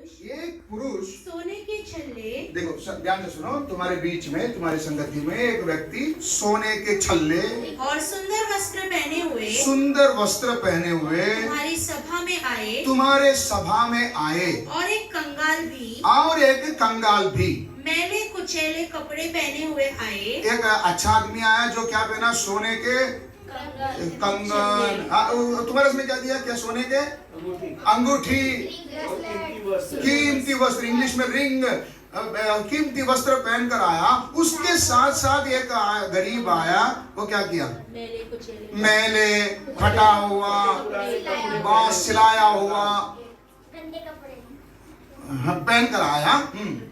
पुरुष सोने के छल्ले, देखो ध्यान से सुनो, तुम्हारे बीच में, तुम्हारी संगति में एक व्यक्ति सोने के छल्ले और सुंदर वस्त्र पहने हुए तुम्हारी सभा में आए, तुम्हारे सभा में आए, और एक कंगाल भी मैले कुचैले कपड़े पहने हुए आए। एक अच्छा आदमी आया जो क्या पहना, सोने के कंगन, तुम्हारे इसमें क्या दिया, क्या सोने के अंगूठी, कीमती वस्त्र, इंग्लिश में रिंग, कीमती वस्त्र पहनकर आया। उसके साथ साथ एक गरीब आया, वो क्या किया, मैले फटा हुआ, बांस सिलाया हुआ पहन कर आया।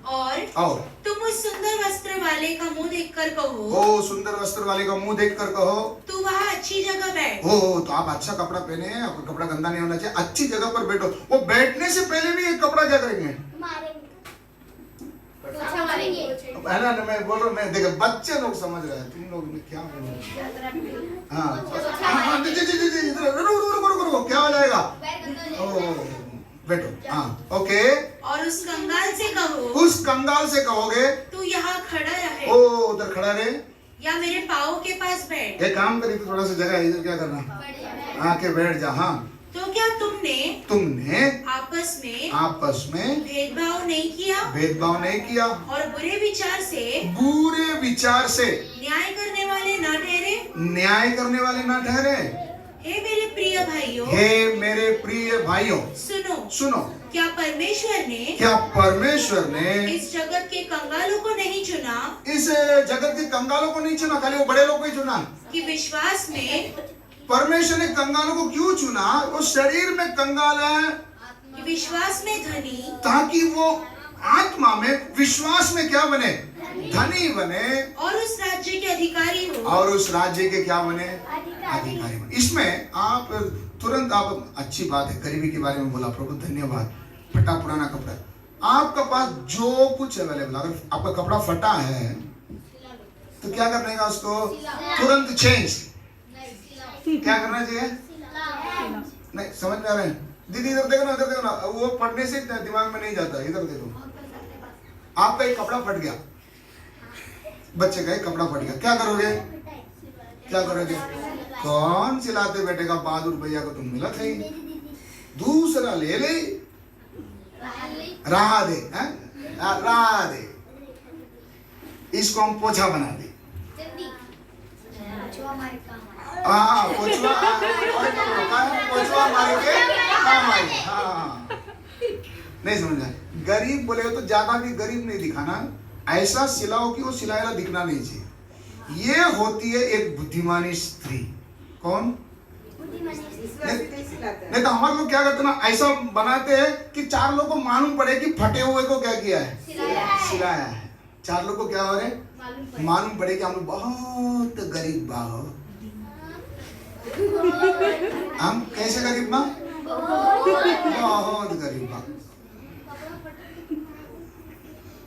और तुम उस सुंदर वस्त्र वाले का मुंह देखकर कहो, ओ सुंदर वस्त्र वाले का मुंह देखकर कहो, तू वहाँ अच्छी जगह बैठ। ओ तो आप अच्छा कपड़ा पहने हैं, आपका कपड़ा गंदा नहीं होना चाहिए, अच्छी जगह पर बैठो। वो बैठने से पहले भी एक कपड़ा क्या करेंगे, है ना, मैं बोल रहा हूँ, मैं देखो बच्चे लोग समझ रहे हैं, तुम लोग में क्या बोल रहे हैं। हाँ रुको, क्या हो जाएगा, बैठो, हाँ ओके। और उस कंगाल से कहोगे, तू यहाँ खड़ा रहे, ओ उधर खड़ा रहे, या मेरे पाँव के पास बैठ। एक काम करी, तो थोड़ा सा जगह है इधर, क्या करना, आके बैठ जा। हाँ तो क्या तुमने आपस में भेदभाव नहीं किया, और बुरे विचार से न्याय करने वाले न ठहरे। हे मेरे प्रिय भाइयों, सुनो, क्या परमेश्वर ने इस जगत के कंगालों को नहीं चुना, खाली वो बड़े लोग को ही चुना, कि विश्वास में। परमेश्वर ने कंगालों को क्यों चुना, वो शरीर में कंगाल है, विश्वास में धनी, ताकि वो आत्मा में, विश्वास में क्या बने, धनी बने, और उस राज्य के अधिकारी हो, और उस राज्य के क्या बने, अधिकारी बने। इसमें आप तुरंत, आप अच्छी बात है, गरीबी के बारे में बोला, प्रभु धन्यवाद। फटा पुराना कपड़ा, आपका पास जो कुछ अवेलेबल, अगर आपका कपड़ा फटा है तो क्या करने का, उसको तुरंत चेंज, क्या करना चाहिए, नहीं समझ में आ रहे हैं, दीदी इधर देखो ना, वो पढ़ने से दिमाग में नहीं जाता, इधर देखो, आपका एक कपड़ा फट गया, बच्चे का एक कपड़ा फट गया, क्या करोगे, कौन सिलाते बैठेगा, बहादुर भैया को तुम मिला था, दूसरा ले ले, राह दे, इसको हम पोछा बना दे, पोछवा मारे के काम आए। हाँ नहीं समझना, गरीब बोले तो ज्यादा भी गरीब नहीं दिखाना, ऐसा सिलाओ कि वो सिलाया दिखना नहीं चाहिए। ये होती है एक बुद्धिमानी स्त्री। कौन, नहीं तो हमारे लोग क्या करते ना, ऐसा बनाते हैं कि चार लोग को मालूम पड़े कि फटे हुए को क्या किया है, सिलाया है, चार लोग को क्या हो रहे, मालूम पड़े कि हम लोग बहुत गरीब बाहो, हम कैसे गरीब बा, बहुत गरीब बा,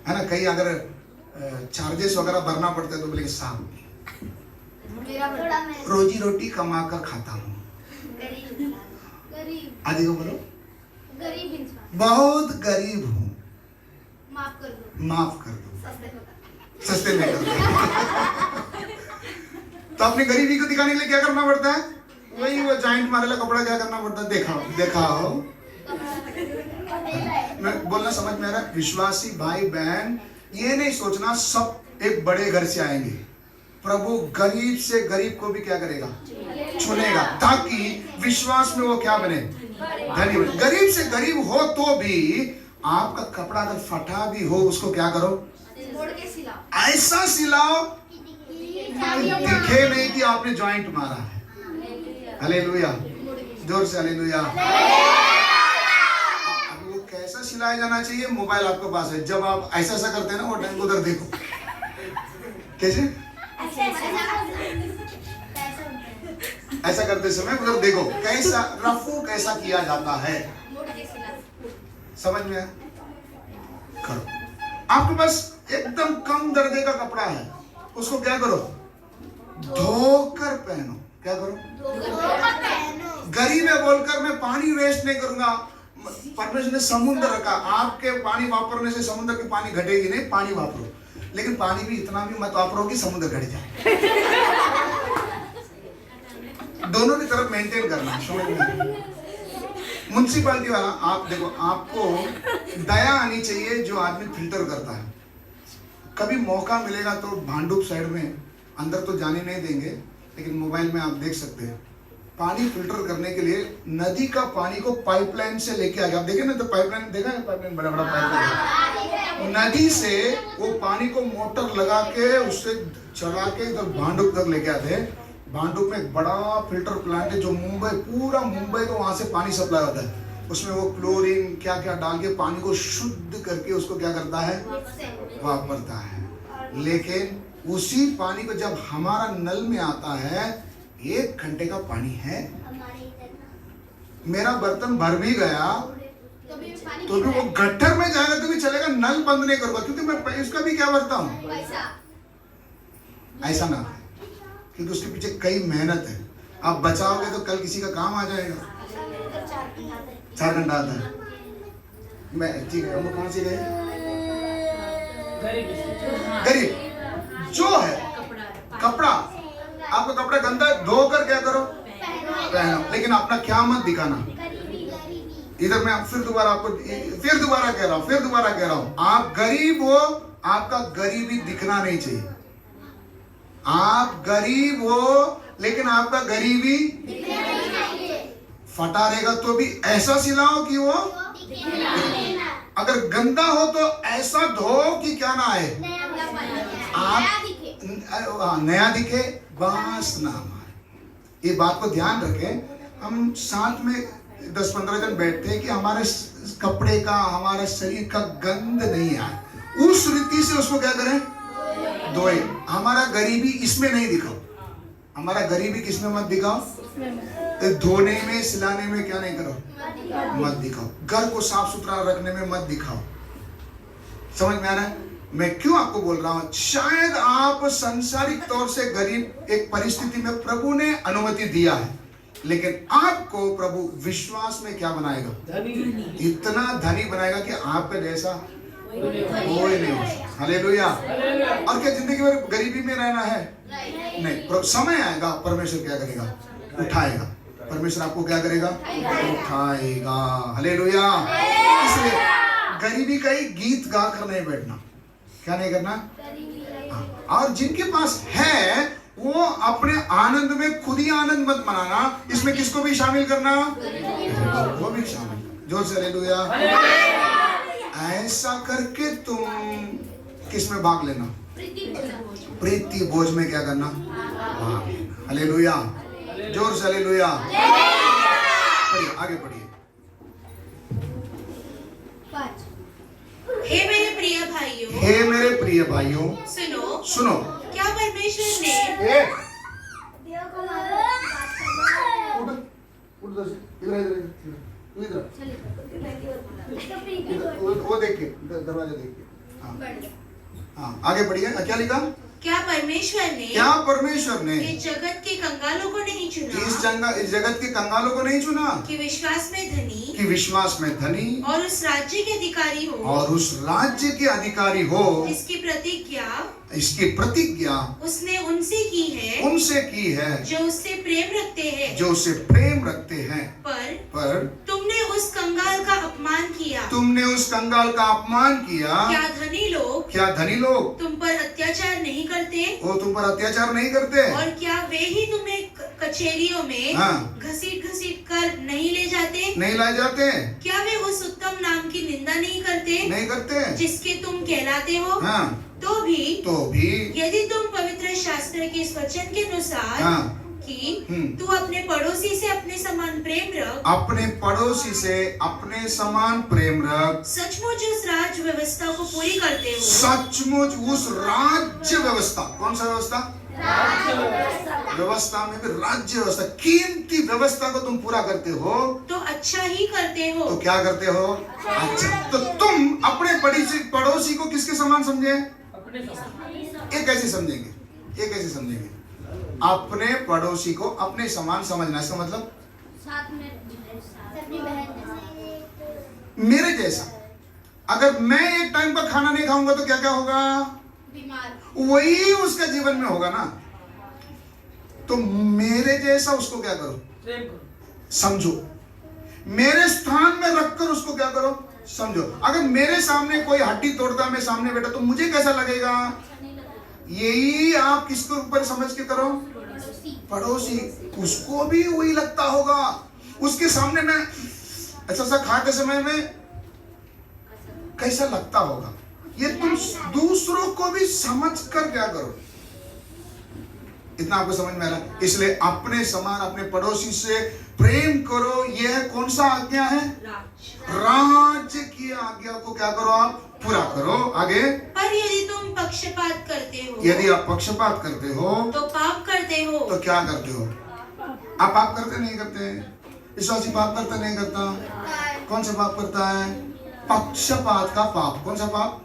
है ना। कहीं अगर चार्जेस वगैरह भरना पड़ता है तो बोले साहब रोजी रोटी कमा कर खाता हूँ, आदि को बोलो बहुत गरीब हूँ, माफ कर दो, सस्ते में कर दो। तो अपनी गरीबी को दिखाने के लिए क्या करना पड़ता है, वही वो जॉइंट मारेला कपड़ा क्या करना पड़ता है, दिखाओ। मैं बोलना समझ में आ रहा है, विश्वासी भाई बहन, ये नहीं सोचना सब एक बड़े घर से आएंगे, प्रभु गरीब से गरीब को भी क्या करेगा, चुनेगा, ताकि विश्वास में वो क्या बने, धनी बने। गरीब से गरीब हो तो भी आपका कपड़ा अगर फटा भी हो, उसको क्या करो, ऐसा सिलाओ दिखे नहीं कि आपने जॉइंट मारा है। हालेलुया, जोर से हालेलुया। अब वो कैसा सिलाया जाना चाहिए, मोबाइल आपके पास है, जब आप ऐसा ऐसा करते हैं ना, वो टाइम उधर देखो, कैसे ऐसा करते समय उधर देखो, कैसा रफू कैसा किया जाता है, समझ में आया, करो। आपके पास एकदम कम दर्जे का कपड़ा है, उसको क्या करो, धोकर पहनो। क्या करो, गरीब है बोलकर मैं पानी वेस्ट नहीं करूंगा, परमेश्वर ने समुद्र रखा, आपके पानी वापरने से समुद्र की पानी घटेगी नहीं, पानी वापरो, लेकिन पानी भी इतना भी मत वापरो कि समुद्र घट जाए। दोनों की तरफ मेंटेन करना, समझ में। म्युनिसिपालिटी वाला, आप देखो, आपको दया आनी चाहिए जो आदमी फिल्टर करता है। कभी मौका मिलेगा तो भांडुप साइड में, अंदर तो जाने नहीं देंगे, लेकिन मोबाइल में आप देख सकते हैं, पानी फिल्टर करने के लिए नदी का पानी को पाइपलाइन से लेके आ गया। आप देखें ना, तो पाइपलाइन देखा है, पाइपलाइन बड़ा बड़ा पाइपलाइन, नदी से वो पानी को मोटर लगा के उससे चला के इधर भांडुप तक लेके आते हैं। भांडुप में एक बड़ा फिल्टर प्लांट है जो मुंबई, पूरा मुंबई को वहां से पानी सप्लाई होता है। उसमें वो क्लोरीन क्या क्या डाल के पानी को शुद्ध करके उसको क्या करता है, वापरता है। लेकिन उसी पानी को जब हमारा नल में आता है, 1 घंटे का पानी है, मेरा बर्तन भर भी गया तो भी वो गट्ठर में जाएगा तो भी चलेगा, नल बंद नहीं करूंगा, क्योंकि मैं इसका भी क्या करता हूं, ऐसा ना, क्योंकि उसके पीछे कई मेहनत है। आप बचाओगे तो कल किसी का काम आ जाएगा। 4 घंटा आता है। मैं ठीक है, हम कहाँ से गए, गरीब जो है कपड़ा, आपका कपड़ा गंदा है, धोकर क्या करो, पहनो, लेकिन अपना क्या मत दिखाना। इधर मैं फिर दोबारा आपको फिर दोबारा कह रहा हूं, आप गरीब हो, आपका गरीबी दिखना नहीं चाहिए। आप गरीब हो लेकिन आपका गरीबी फटा रहेगा तो भी ऐसा सिलाओ कि वो, अगर गंदा हो तो ऐसा धो कि क्या ना आए, आप नया दिखे, बांस ना मारे। ये बात को ध्यान रखें। हम साथ में 10-15 जन बैठते हैं कि हमारे कपड़े का, हमारे शरीर का गंध नहीं आए, उस रीति से उसको क्या करें, धोए। हमारा गरीबी इसमें नहीं दिखाओ, हमारा गरीबी किसमें मत दिखाओ, धोने में, सिलाने में क्या नहीं करो, मत दिखाओ। घर को साफ सुथरा रखने में मत दिखाओ। समझ में आ रहा है मैं क्यों आपको बोल रहा हूं? शायद आप सांसारिक तौर से गरीब एक परिस्थिति में प्रभु ने अनुमति दिया है, लेकिन आपको प्रभु विश्वास में क्या बनाएगा, इतना धनी बनाएगा कि आपके जैसा कोई नहीं हो सकता। हालेलुया। और क्या जिंदगी भर गरीबी में रहना है? नहीं। समय आएगा, परमेश्वर क्या करेगा, उठाएगा। परमेश्वर आपको क्या करेगा, उठाएगा। हालेलुया। इसलिए गरीबी का ही गीत गा कर नहीं बैठना, क्या नहीं करना। और जिनके पास है वो अपने आनंद में खुद ही आनंद मत मनाना, इसमें किसको भी शामिल करना, वो भी शामिल। जोर से हालेलुया। ऐसा करके तुम किस में भाग लेना, प्रीति भोज में क्या करना, भाग लेना। हालेलुया। जोर से हालेलुया। पढ़िए, आगे पढ़िए। हे मेरे प्रिय भाइयों, हे मेरे प्रिय भाइयों, सुनो सुनो, क्या परमेश्वर ने वो देखिए, दरवाजा देखिए। हाँ, आगे बढ़िए। क्या लिखा? क्या परमेश्वर ने इस जगत के कंगालों को नहीं चुना, इस जगत के कंगालों को नहीं चुना कि विश्वास में धनी और उस राज्य के अधिकारी हो, इसकी प्रतिज्ञा उसने उनसे की है जो उससे प्रेम रखते हैं। पर तुमने उस कंगाल का अपमान किया। क्या धनी लोग तुम पर अत्याचार नहीं करते? और क्या वे ही तुम्हें कचहरियों में घसीट कर नहीं ले जाते? क्या वे उस उत्तम नाम की निंदा नहीं करते जिसके तुम कहलाते हो? तो भी यदि तुम पवित्र शास्त्र के इस वचन के अनुसार कि तू अपने पड़ोसी से अपने समान प्रेम रख, सचमुच उस राज्य व्यवस्था को पूरी करते हो। सचमुच उस राज्य व्यवस्था, कौन सा व्यवस्था? व्यवस्था में भी राज्य व्यवस्था, कीमती व्यवस्था को तुम पूरा करते हो तो अच्छा ही करते हो। तो क्या करते हो? अच्छा। तो तुम अपने पड़ोसी को किसके समान समझे? ये कैसे समझेंगे? अपने पड़ोसी को अपने समान समझना, इसका मतलब मेरे जैसा। अगर मैं एक टाइम का खाना नहीं खाऊंगा तो क्या क्या होगा? वही उसका जीवन में होगा ना। तो मेरे जैसा उसको क्या करो? समझो। मेरे स्थान में रखकर उसको क्या करो? समझो। अगर मेरे सामने कोई हड्डी तोड़ता, मैं सामने बैठा, तो मुझे कैसा लगेगा? यही आप किसके ऊपर समझ के करो? पड़ोसी। उसको भी वही लगता होगा। उसके सामने मैं ऐसा सा खाते समय में कैसा लगता होगा। ये तुम दूसरों को भी समझ कर क्या करो। इतना आपको समझ में आ रहा है? इसलिए अपने समान अपने पड़ोसी से प्रेम करो। यह कौन सा आज्ञा है? राज्य की आज्ञा को क्या करो? आप पूरा करो। आगे। पर यदि तुम पक्षपात करते हो, यदि आप पक्षपात करते हो तो पाप करते हो। तो क्या करते हो? आप पाप करते नहीं करते? विश्वासी पाप करता नहीं करता? कौन सा पाप करता है? पक्षपात का पाप। कौन सा पाप?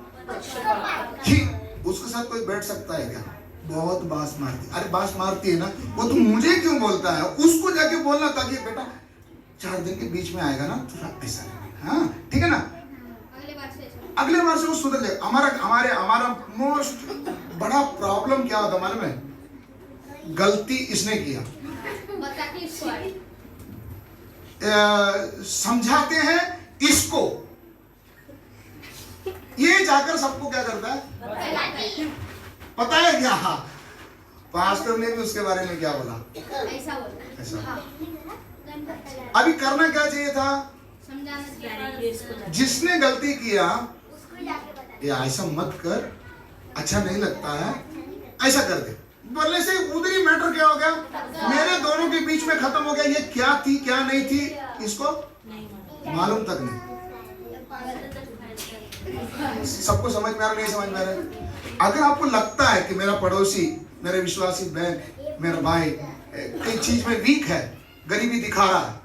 उसके साथ कोई बैठ सकता है क्या? बहुत बांस मारती। अरे बांस मारती है ना, वो तो मुझे क्यों बोलता है? उसको जाके बोलना, ताकि बेटा 4 दिन के बीच में आएगा ना, थोड़ा ऐसा रहेगा। हाँ ठीक है ना, अगले बार से वो सुधर जाएगा। हमारा मोस्ट बड़ा प्रॉब्लम क्या होता मालूम है? गलती इसने किया, समझाते हैं इसको, ये जाकर सबको क्या करता है? पता है क्या? पास्टर ने भी उसके बारे में क्या बोला? ऐसा। अभी करना क्या चाहिए था? जिसने गलती किया, ये ऐसा मत कर, अच्छा नहीं लगता है, ऐसा कर दे। बोलने से उधर ही मैटर क्या हो गया? मेरे दोनों के बीच में खत्म हो गया। ये क्या थी क्या नहीं थी इसको मालूम तक नहीं। सबको समझ में आ रहा, नहीं समझ में आ रहा? अगर आपको लगता है कि मेरा पड़ोसी, मेरे विश्वासी बहन, मेरा भाई कई चीज में वीक है, गरीबी दिखा रहा है,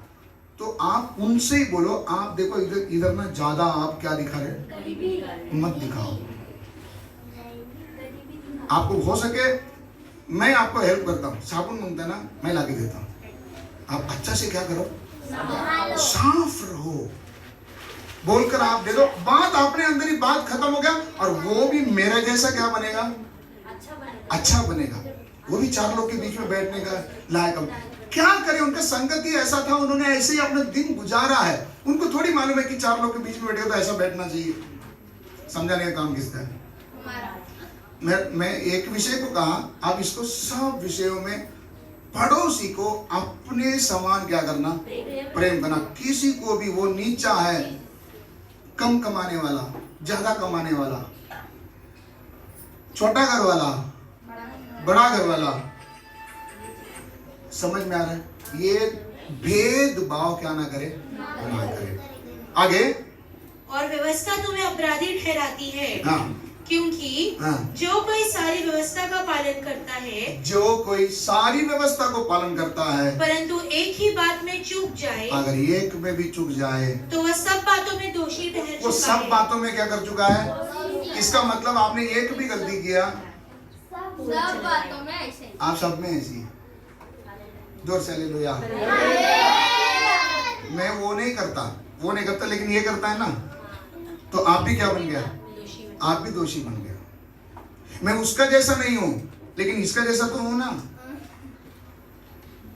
तो आप उनसे ही बोलो, आप देखो इधर ना ज्यादा आप क्या दिखा रहे, मत दिखाओ। आपको हो सके मैं आपको हेल्प करता हूँ, साबुन मांगता है ना, मैं लाके देता हूँ। आप अच्छा से क्या करो, साफ रहो, बोलकर आप दे दो। बात अपने अंदर ही बात खत्म हो गया, और वो भी मेरा जैसा क्या बनेगा? अच्छा बनेगा। वो भी 4 लोग के बीच में बैठने का लायक। क्या करे, उनका संगत ही ऐसा था, उन्होंने ऐसे ही अपना दिन गुजारा है। उनको थोड़ी मालूम है कि 4 लोग के बीच में बैठे तो ऐसा बैठना चाहिए। समझाने का काम किसका है? मैं एक विषय को कहा, आप इसको सब विषयों में पड़ोसी को अपने समान क्या करना? प्रेम करना। किसी को भी, वो नीचा है, कम कमाने वाला, ज्यादा कमाने वाला, छोटा घर वाला, बड़ा घर वाला, समझ में आ रहा है? ये भेदभाव क्या ना करे, ना करे। आगे। और व्यवस्था तुम्हें अपराधी ठहराती है। हाँ। क्योंकि जो कोई सारी व्यवस्था का पालन करता है, जो कोई सारी व्यवस्था को पालन करता है, परंतु एक ही बात में चूक जाए, अगर एक में भी चूक जाए, तो वह सब बातों में दोषी ठहर चुका है। वो सब बातों में क्या कर चुका है? इसका मतलब आपने एक भी गलती किया, सब बातों में ऐसे, आप सब में ऐसी। जोर से हालेलुया। मैं वो नहीं करता, लेकिन ये करता है ना, तो आप भी क्या बन गया? आप भी दोषी बन गया। मैं उसका जैसा नहीं हूं, लेकिन इसका जैसा तो हूं ना,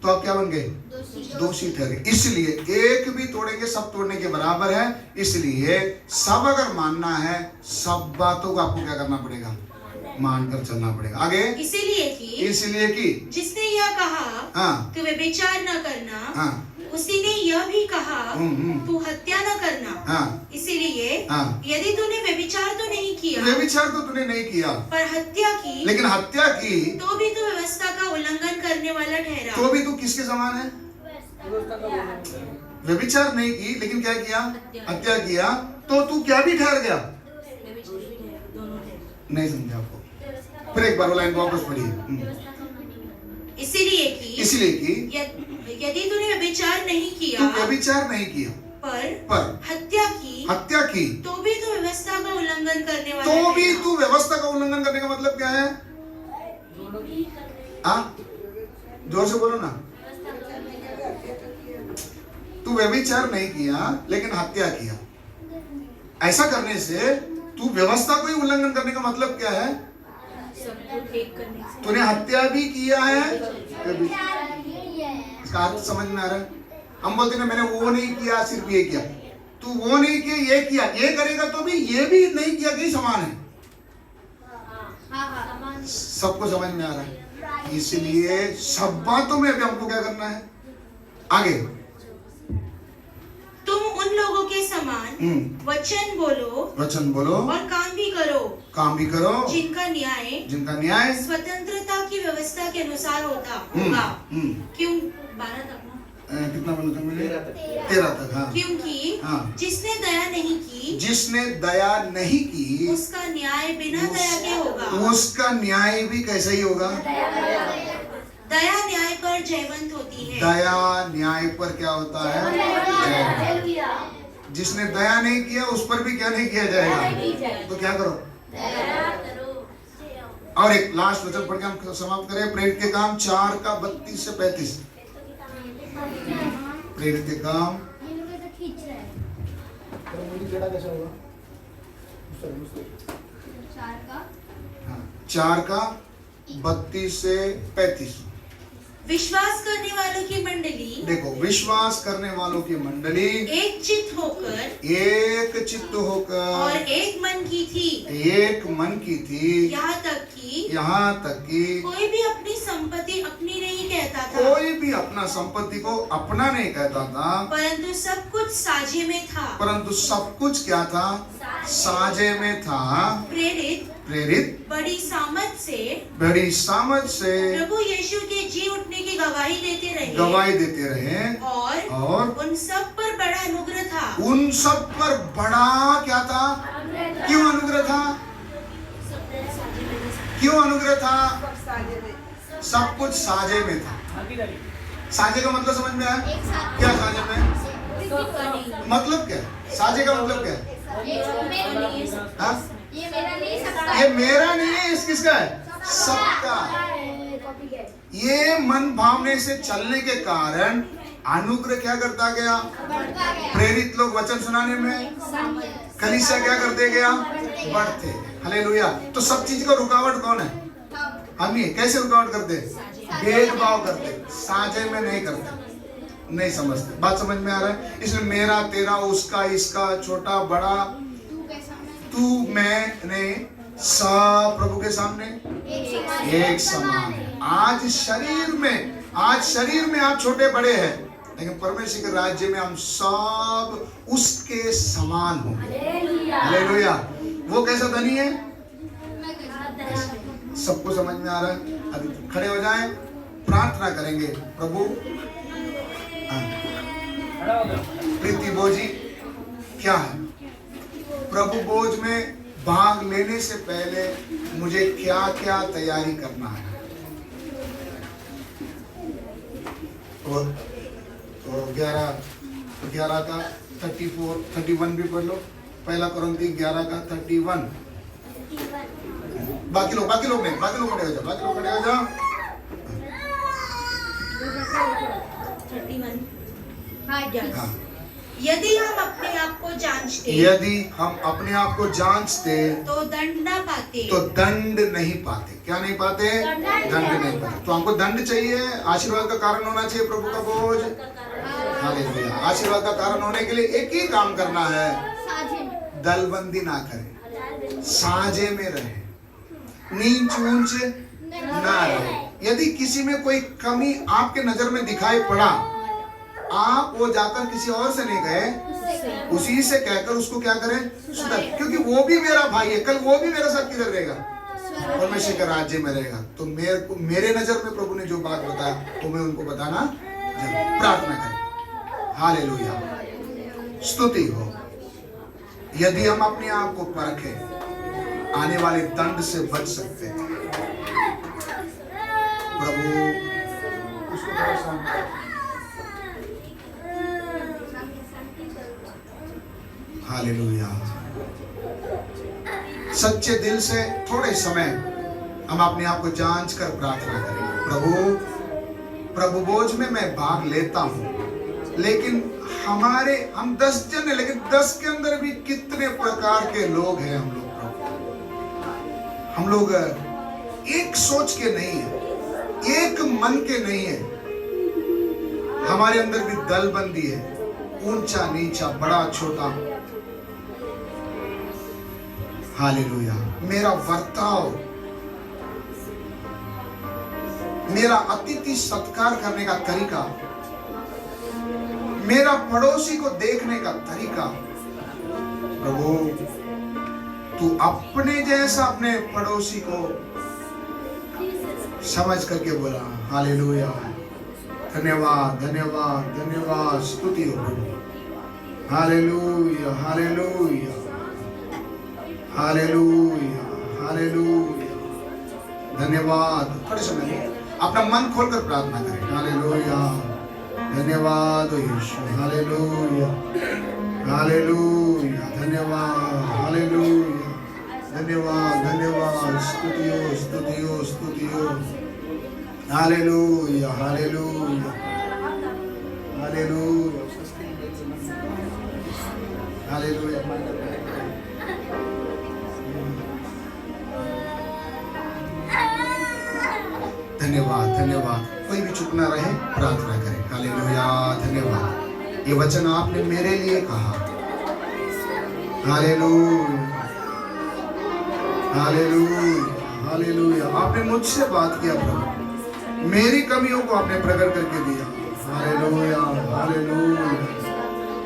तो आप क्या बन गए? दोषी ठहरे। इसलिए एक भी तोड़ेंगे सब तोड़ने के बराबर है। इसलिए सब अगर मानना है, सब बातों को आपको क्या करना पड़ेगा? मानकर चलना पड़ेगा। आगे। इसलिए कि जिसने यह कहा कि व्यभिचार न करना, उसी ने यह भी कहा तू हत्या न करना। इसीलिए यदि तूने व्यभिचार तो नहीं किया, व्यभिचार तो तूने नहीं किया, पर हत्या की, लेकिन हत्या की, तो भी तू व्यवस्था का उल्लंघन करने वाला ठहरा। तो भी तू किसके समान है? व्यभिचार नहीं की, लेकिन क्या किया? हत्या किया, तो तू क्या भी ठहर गया? नहीं समझा आपको? फिर एक बार वो लाइन वापस पढ़िए। इसलिए कि यदि तूने व्यभिचार नहीं किया, तू व्यभिचार नहीं किया, पर हत्या की, तो भी तू व्यवस्था का उल्लंघन करने वाला। तो भी तू व्यवस्था का उल्लंघन करने का मतलब क्या है? जोर से बोलो ना। तू व्यभिचार नहीं किया, लेकिन हत्या किया, ऐसा करने से तू व्यवस्था को ही उल्लंघन करने का मतलब क्या है? सबको ठीक करने से। तूने हत्या भी किया है कभी? इसका अर्थ समझ में आ रहा है? हम बोलते ना मैंने वो नहीं किया, सिर्फ ये किया। तू वो नहीं किया, ये किया, ये करेगा तो भी ये भी नहीं किया कि समान है। सबको समझ में आ रहा है? इसलिए सब बातों में अभी हमको क्या करना है? आगे तुम उन लोगों के समान वचन बोलो और काम भी करो जिनका न्याय स्वतंत्रता की व्यवस्था के अनुसार होगा। क्यों? 12 तक ना? कितना बोला था मैंने? 13 तक। हाँ। क्योंकि जिसने दया नहीं की उसका न्याय बिना दया के होगा। उसका न्याय भी कैसा ही होगा? दया न्याय पर जयवंत होती है। दया न्याय पर क्या होता है? जिसने दया नहीं किया उस पर भी क्या नहीं किया जाएगा? तो क्या करो? और एक लास्ट वचन पढ़ के हम समाप्त करें। प्रेरित के काम 4 का 32 से 35। प्रेरित के काम 4 का 32 से 35। विश्वास करने वालों की मंडली, देखो विश्वास करने वालों की मंडली एक चित्त होकर और एक मन की थी। यहाँ तक कि कोई भी अपनी संपत्ति अपनी नहीं कहता था। कोई भी अपना संपत्ति को अपना नहीं कहता था, परंतु सब कुछ साझे में था। परंतु सब कुछ क्या था? साझे में था। प्रेरित बड़ी सामर्थ से प्रभु यीशु के जी उठने की गवाही देते रहे और उन सब पर बड़ा अनुग्रह था। उन सब पर बड़ा क्या था? क्यों अनुग्रह था? सब कुछ साझे में था। साझे का मतलब समझ में आया? क्या साझे में मतलब क्या है? साझे का मतलब क्या है? ये मेरा नहीं है, इस किसका है? सबका। ये मन भावने से चलने के कारण अनुग्रह क्या करता गया? प्रेरित लोग वचन सुनाने में, कलीसिया क्या करते गया? बढ़ते। हालेलुया। तो सब चीज का रुकावट कौन है? हम ही। कैसे रुकावट करते? भेदभाव करते, साझे में नहीं करते, नहीं समझते। बात समझ में आ रहा है? इसलिए मेरा तेरा, उसका इसका, छोटा बड़ा, तू मैं नहीं, सब प्रभु के सामने एक समान है। आज शरीर में आप छोटे बड़े हैं, लेकिन परमेश्वर के राज्य में हम सब उसके समान होंगे। हालेलुया। वो कैसा धनी है? सबको समझ में आ रहा है? अभी खड़े हो जाएं, प्रार्थना करेंगे। प्रभु प्रीति बोझी क्या है? प्रभु बोझ में भाग लेने से पहले मुझे क्या क्या तैयारी करना है? और 11 का 34 31 भी पढ़ लो। पहला कुरिन्थी 11 का 31। बाकी लोग खड़े हो जाओ। 31। हाँ। यदि हम अपने आप को जांचते तो दंड नहीं पाते। क्या नहीं पाते? दंड नहीं पाते। तो हमको दंड चाहिए, आशीर्वाद का कारण होना चाहिए प्रभु का बोझ। हालेलुया। आशीर्वाद का कारण होने के लिए एक ही काम करना है, दलबंदी ना करें, साझे में रहे, नीच ऊंच ना रहे। यदि किसी में कोई कमी आपके नजर में दिखाई पड़ा, आप वो जाकर किसी और से नहीं गए, उसी से कहकर उसको क्या करें? सुधर। क्योंकि वो भी मेरा भाई है, कल वो भी मेरे साथ किधर रहेगा? परमेश्वर के राज्य में रहेगा। तो मेरे नजर में प्रभु ने जो बात बताया तो मैं उनको बताना जरूर। प्रार्थना करें। हालेलुया। स्तुति हो। यदि हम अपने आप को परखें, आने वाले दंड से बच सकते हैं। प्रभु उसको थोड़ा सा हालेलुया। सच्चे दिल से थोड़े समय हम अपने आप को जांच कर प्रार्थना करें। प्रभु बोझ में मैं भाग लेता हूं, लेकिन हम 10 जन है, लेकिन 10 के अंदर भी कितने प्रकार के लोग हैं हम लोग प्रभु। हम लोग एक सोच के नहीं है, एक मन के नहीं है। हमारे अंदर भी दलबंदी है, ऊंचा नीचा, बड़ा छोटा। हालेलुया। मेरा वर्ताव, मेरा अतिथि सत्कार करने का तरीका, मेरा पड़ोसी को देखने का तरीका, प्रभु तू अपने जैसा अपने पड़ोसी को समझ करके बोला। हालेलुया। धन्यवाद धन्यवाद धन्यवाद, स्तुति हो प्रभु। Hallelujah hallelujah hallelujah hallelujah. धन्यवाद। थोड़े समय अपना मन खोलकर प्रार्थना करें। हालेलुया। धन्यवाद यीशु। Hallelujah hallelujah. धन्यवाद। हालेलुया। धन्यवाद धन्यवाद। स्तुतियो स्तुतियो स्तुतियो। Hallelujah hallelujah hallelujah hallelujah. धन्यवाद धन्यवाद। कोई भी चुप ना रहे, प्रार्थना करें। हालेलुया। धन्यवाद। ये वचन आपने मेरे लिए कहा। Hallelujah hallelujah hallelujah. आपने मुझसे बात किया प्रभु, मेरी कमियों को आपने प्रकट करके दिया। Hallelujah hallelujah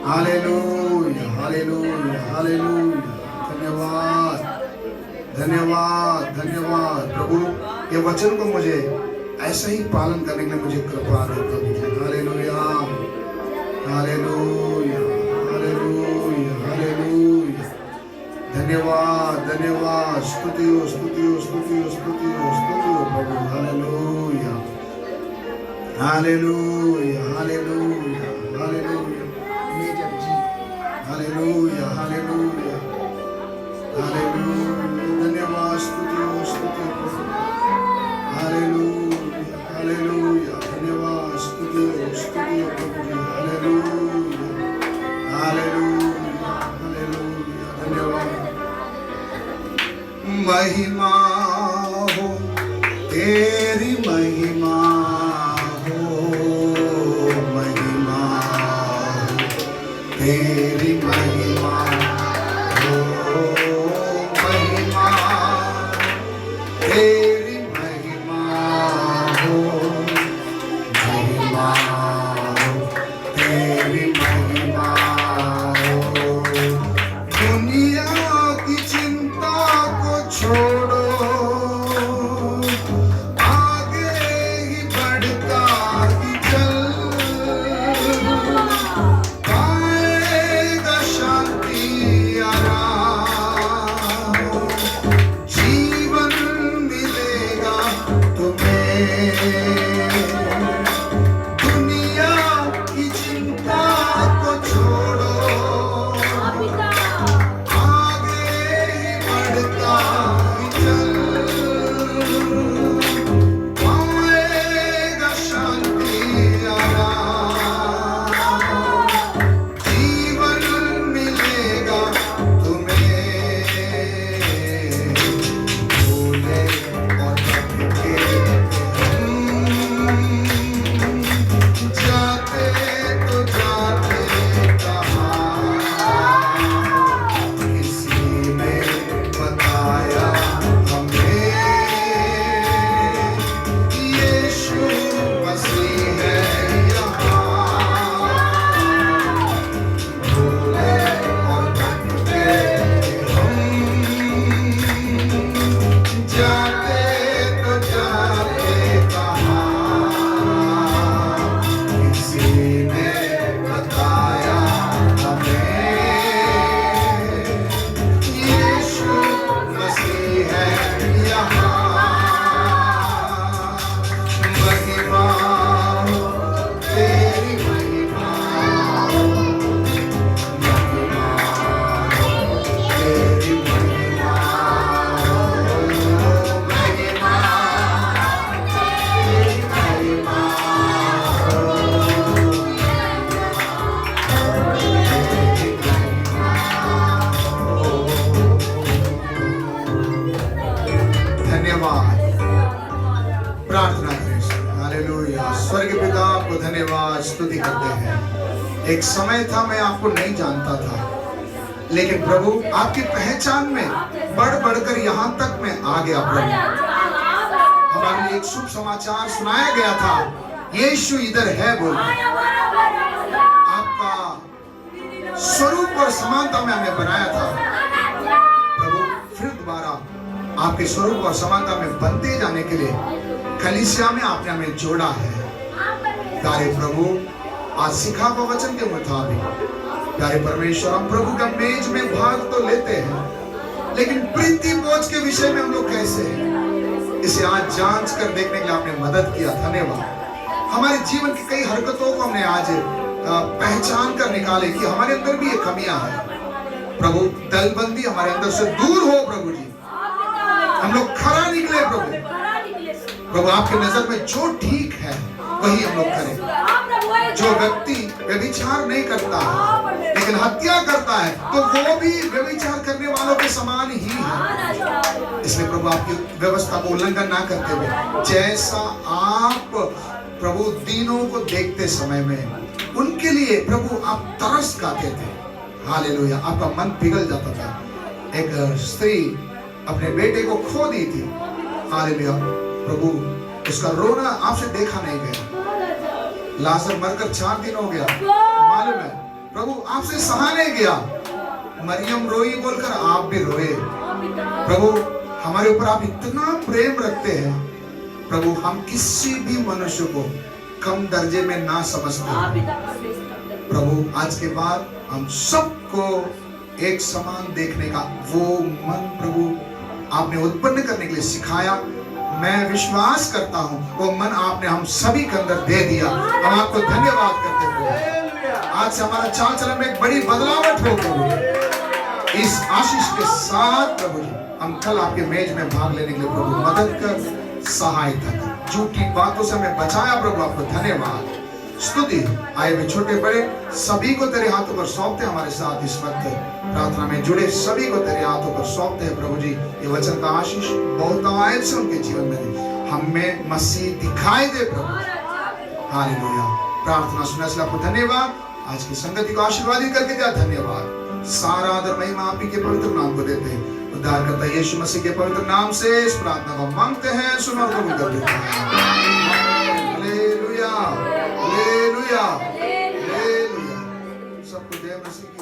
hallelujah hallelujah hallelujah. धन्यवाद धन्यवाद धन्यवाद प्रभु। ये वचन को मुझे ऐसा ही पालन करने के लिए मुझे कृपा दे प्रभु। Hallelujah hallelujah hallelujah hallelujah. धन्यवाद धन्यवाद। स्तुतियो स्तुतियो स्तुतियो स्तुतियो स्तुतियो प्रभु। Hallelujah hallelujah hallelujah hallelujah. Hallelujah hallelujah hallelujah. धन्यवाद। स्तुतियो स्तुतियो प्रभु। Hallelujah hallelujah. धन्यवाद। स्तुतियो स्तुतियो प्रभु। Hallelujah hallelujah hallelujah. धन्यवाद। महिमा हो तेरी, महिमा हो, महिमा हो तेरी, महिमा हो, महिमा तेरी, महिमा हो, महिमा हो तेरी, महिमा हो। दुनिया की चिंता को छोड़ो, आगे ही बढ़ता ही चल, पाएगा शांति आराम, एक समय था मैं आपको नहीं जानता था, लेकिन प्रभु आपकी पहचान में बढ़ बढ़कर यहाँ तक मैं आ गया। प्रभु हमारे लिए एक शुभ समाचार सुनाया गया था, यीशु इधर है बोल। आपका स्वरूप और समानता में हमें बनाया था प्रभु, फिर दोबारा आपके स्वरूप और समानता में बनते जाने के लिए कलीसिया में आपने हमें जोड़ा है। प्यारे प्रभु, आज सिखा हुआ वचन के मुताबिक प्यारे परमेश्वर, हम प्रभु का मेज में भाग तो लेते हैं, लेकिन प्रीति बोझ के विषय में हम लोग कैसे हैं, इसे आज जांच कर देखने के लिए आपने मदद किया। धन्यवाद। हमारे जीवन की कई हरकतों को हमने आज पहचान कर निकाले कि हमारे अंदर भी ये कमियां हैं। प्रभु दलबंदी हमारे अंदर से दूर हो प्रभु जी, हम लोग खरा निकले प्रभु। आपकी नजर में जो ठीक है वही हम लोग करें। जो व्यक्ति व्यभिचार नहीं करता है लेकिन हत्या करता है, तो वो भी व्यभिचार करने वालों के समान ही है। इसलिए प्रभु आपकी व्यवस्था को उल्लंघन ना करते हुए, जैसा आप प्रभु दीनों को देखते समय में उनके लिए प्रभु आप तरस खाते थे। हालेलुया। आपका मन पिघल जाता था। एक स्त्री अपने बेटे को खो दी थी। हालेलुया। प्रभु उसका रोना आपसे देखा नहीं गया। लाजर मरकर 4 दिन हो गया, मालूम है प्रभु, आपसे सहा नहीं गया। मरियम रोई बोलकर आप भी रोए। प्रभु हमारे ऊपर आप इतना प्रेम रखते हैं प्रभु, हम किसी भी मनुष्य को कम दर्जे में ना समझते प्रभु। आज के बाद हम सबको एक समान देखने का वो मन प्रभु आपने उत्पन्न करने के लिए सिखाया। मैं विश्वास करता हूं वो मन आपने हम सभी के अंदर दे दिया। हम आपको धन्यवाद करते हैं। आज से हमारा चाल चलन में एक बड़ी बदलावट हो प्रभु। इस आशीष के साथ प्रभु जी हम कल आपके मेज में भाग लेने के लिए प्रभु मदद कर, सहायता कर। झूठी बातों से हमें बचाया प्रभु, आपको धन्यवाद स्तुति। आए हुए छोटे बड़े सभी को तेरे हाथों पर सौंपते। हमारे साथ इस वक्त प्रार्थना में जुड़े सभी को तेरे हाथों पर सौंपते हैं प्रभु जी। ये वचन का आशीष बहुत आयत से उनके जीवन में दे, हमें मसीह दिखाई दे प्रभु। हालेलुया। प्रार्थना सुनने से आपको धन्यवाद। आज की संगति को आशीर्वादित करके दिया, धन्यवाद। सारा आदर महिमा आप ही के पवित्र नाम को देते हैं। उद्धारकर्ता यीशु मसीह के पवित्र नाम से इस प्रार्थना को मांगते हैं, सुनो और कबूल कर लेते हैं। Hallelujah, hallelujah, hallelujah. सबको जय मसीह।